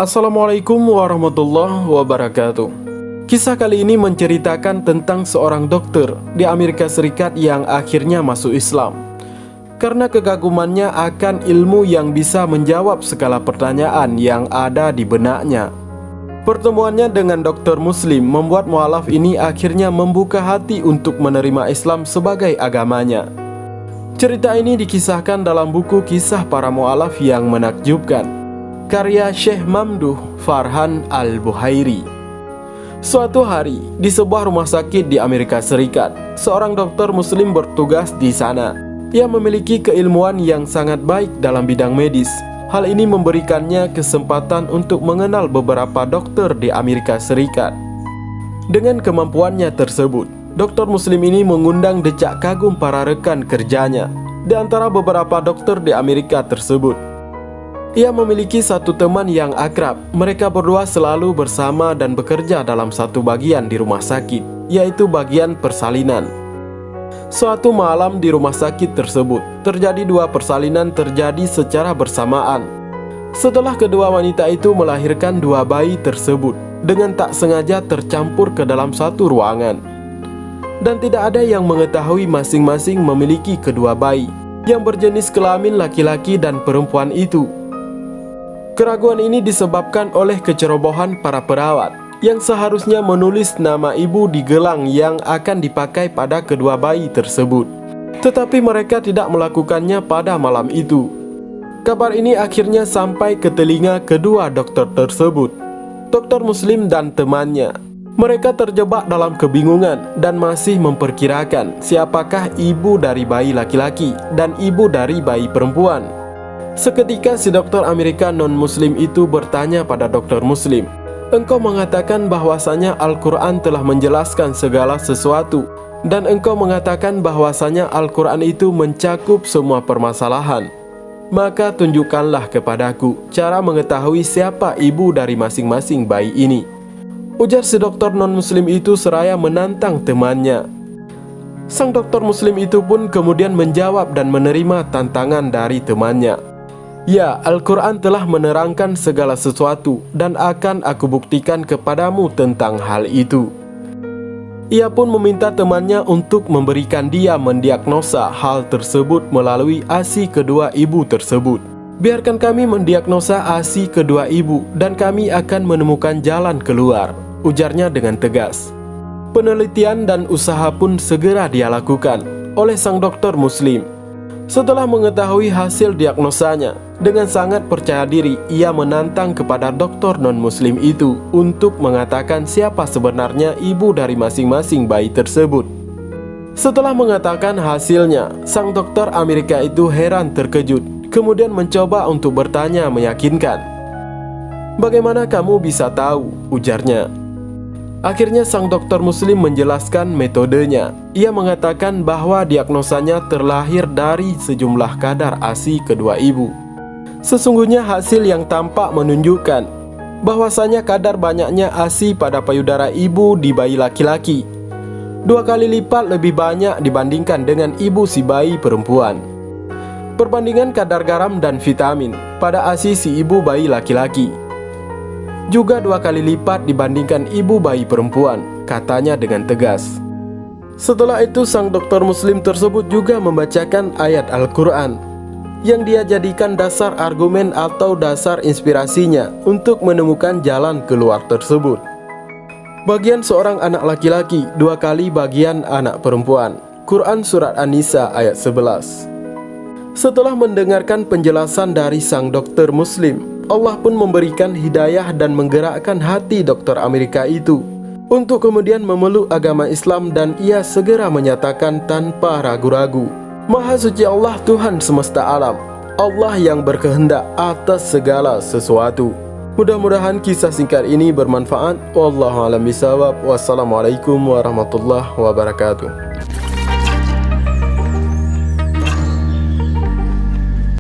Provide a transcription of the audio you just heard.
Assalamualaikum warahmatullahi wabarakatuh. Kisah kali ini menceritakan tentang seorang dokter di Amerika Serikat yang akhirnya masuk Islam karena kekagumannya akan ilmu yang bisa menjawab segala pertanyaan yang ada di benaknya. Pertemuannya dengan dokter muslim membuat mualaf ini akhirnya membuka hati untuk menerima Islam sebagai agamanya. Cerita ini dikisahkan dalam buku Kisah Para Mualaf yang Menakjubkan, karya Syekh Mamduh Farhan Al-Buhairi. Suatu hari, di sebuah rumah sakit di Amerika Serikat, seorang dokter muslim bertugas di sana. Ia memiliki keilmuan yang sangat baik dalam bidang medis. Hal ini memberikannya kesempatan untuk mengenal beberapa dokter di Amerika Serikat. Dengan kemampuannya tersebut, dokter muslim ini mengundang decak kagum para rekan kerjanya. Di antara beberapa dokter di Amerika tersebut, ia memiliki satu teman yang akrab. Mereka berdua selalu bersama dan bekerja dalam satu bagian di rumah sakit, yaitu bagian persalinan. Suatu malam di rumah sakit tersebut, terjadi dua persalinan terjadi secara bersamaan. Setelah kedua wanita itu melahirkan dua bayi tersebut, dengan tak sengaja tercampur ke dalam satu ruangan. Dan tidak ada yang mengetahui masing-masing memiliki kedua bayi, yang berjenis kelamin laki-laki dan perempuan itu. Keraguan ini disebabkan oleh kecerobohan para perawat yang seharusnya menulis nama ibu di gelang yang akan dipakai pada kedua bayi tersebut. Tetapi mereka tidak melakukannya pada malam itu. Kabar ini akhirnya sampai ke telinga kedua dokter tersebut, dokter muslim dan temannya. Mereka terjebak dalam kebingungan dan masih memperkirakan siapakah ibu dari bayi laki-laki dan ibu dari bayi perempuan. Seketika si dokter Amerika non-muslim itu bertanya pada dokter muslim, "Engkau mengatakan bahwasanya Al-Quran telah menjelaskan segala sesuatu, dan engkau mengatakan bahwasanya Al-Quran itu mencakup semua permasalahan. Maka tunjukkanlah kepadaku cara mengetahui siapa ibu dari masing-masing bayi ini," ujar si dokter non-muslim itu seraya menantang temannya. Sang dokter muslim itu pun kemudian menjawab dan menerima tantangan dari temannya. "Ya, Al-Quran telah menerangkan segala sesuatu dan akan aku buktikan kepadamu tentang hal itu." Ia pun meminta temannya untuk memberikan dia mendiagnosa hal tersebut melalui ASI kedua ibu tersebut. "Biarkan kami mendiagnosa ASI kedua ibu dan kami akan menemukan jalan keluar," ujarnya dengan tegas. Penelitian dan usaha pun segera dia lakukan oleh sang dokter muslim. Setelah mengetahui hasil diagnosanya, dengan sangat percaya diri ia menantang kepada dokter non-muslim itu untuk mengatakan siapa sebenarnya ibu dari masing-masing bayi tersebut. Setelah mengatakan hasilnya, sang dokter Amerika itu heran terkejut, kemudian mencoba untuk bertanya meyakinkan. "Bagaimana kamu bisa tahu?" ujarnya. Akhirnya sang dokter muslim menjelaskan metodenya. Ia mengatakan bahwa diagnosanya terlahir dari sejumlah kadar ASI kedua ibu. Sesungguhnya hasil yang tampak menunjukkan bahwasanya kadar banyaknya ASI pada payudara ibu di bayi laki-laki 2 kali lipat lebih banyak dibandingkan dengan ibu si bayi perempuan. Perbandingan kadar garam dan vitamin pada ASI si ibu bayi laki-laki juga 2 kali lipat dibandingkan ibu bayi perempuan, katanya dengan tegas. Setelah itu sang dokter muslim tersebut juga membacakan ayat Al-Quran yang dia jadikan dasar argumen atau dasar inspirasinya untuk menemukan jalan keluar tersebut. Bagian seorang anak laki-laki 2 kali bagian anak perempuan. Quran Surat An-Nisa ayat 11. Setelah mendengarkan penjelasan dari sang dokter muslim, Allah pun memberikan hidayah dan menggerakkan hati dokter Amerika itu untuk kemudian memeluk agama Islam, dan ia segera menyatakan tanpa ragu-ragu, "Maha suci Allah Tuhan semesta alam, Allah yang berkehendak atas segala sesuatu." Mudah-mudahan kisah singkat ini bermanfaat. Wallahu a'lam bishawab. Wassalamualaikum warahmatullahi wabarakatuh.